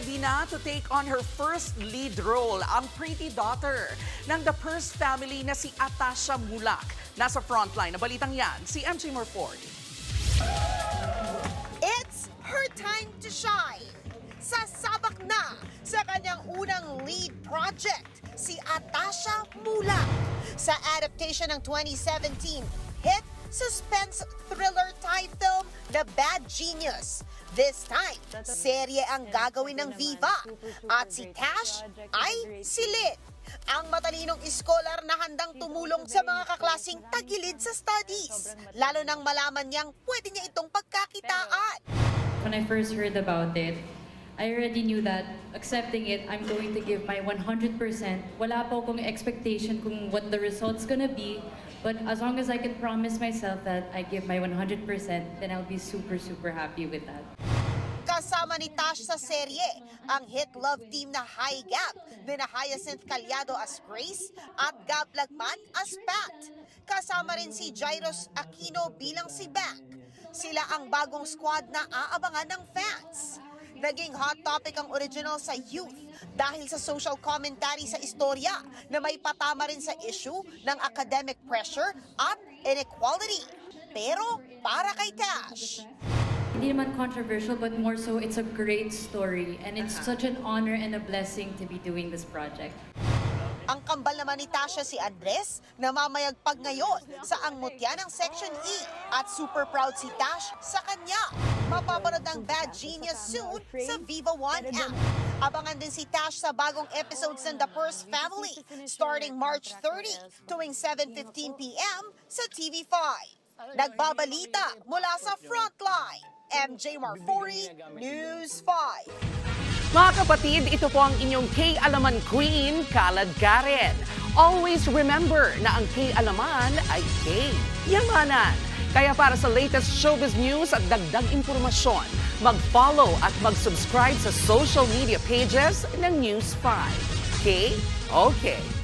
ready na to take on her first lead role, ang pretty daughter ng The Purse family na si Atasha Mulak. Nasa frontline na balitang yan, si MJ Morford. It's her time to shine. Sasabak na sa kanyang unang lead project, si Atasha Mulak, sa adaptation ng 2017 hit suspense thriller Thai film The Bad Genius. This time, serye ang gagawin ng Viva at si Tash ay si Lynn, ang matalinong iskolar na handang tumulong sa mga kaklasing tagilid sa studies, lalo nang malaman niyang pwede niya itong pagkakitaan. When I first heard about it, I already knew that accepting it, I'm going to give my 100%. Wala po akong expectation kung what the result's gonna be, but as long as I can promise myself that I give my 100%, then I'll be super, super happy with that. Kasama ni Tash sa serye, ang hit love team na High Gap, na Hyacinth Calyado as Grace at Gab Lagman as Pat. Kasama rin si Jairus Aquino bilang si Bank. Sila ang bagong squad na aabangan ng fans. Naging hot topic ang original sa youth dahil sa social commentary sa istorya na may patama rin sa issue ng academic pressure at inequality. Pero para kay Tash, Hindi naman controversial, but more so, it's a great story. And it's such an honor and a blessing to be doing this project. ang kambal naman ni Tasha si Andres na mamayagpag ngayon sa ang mutya ng Section E at super proud si Tash sa kanya. Mapapanood ang Bad Genius soon sa Viva One app. Abangan din si Tash sa bagong episodes ng The Purse Family starting March 30 tuwing 7:15 p.m. sa TV5. Nagbabalita mula sa Frontline, MJ Marfori, News 5. Mga kapatid, ito po ang inyong K-Alaman Queen, Kalad Karen. Always remember na ang K-Alaman ay K-Yamanan. Kaya para sa latest showbiz news at dagdag impormasyon, mag-follow at mag-subscribe sa social media pages ng News 5. K? Okay.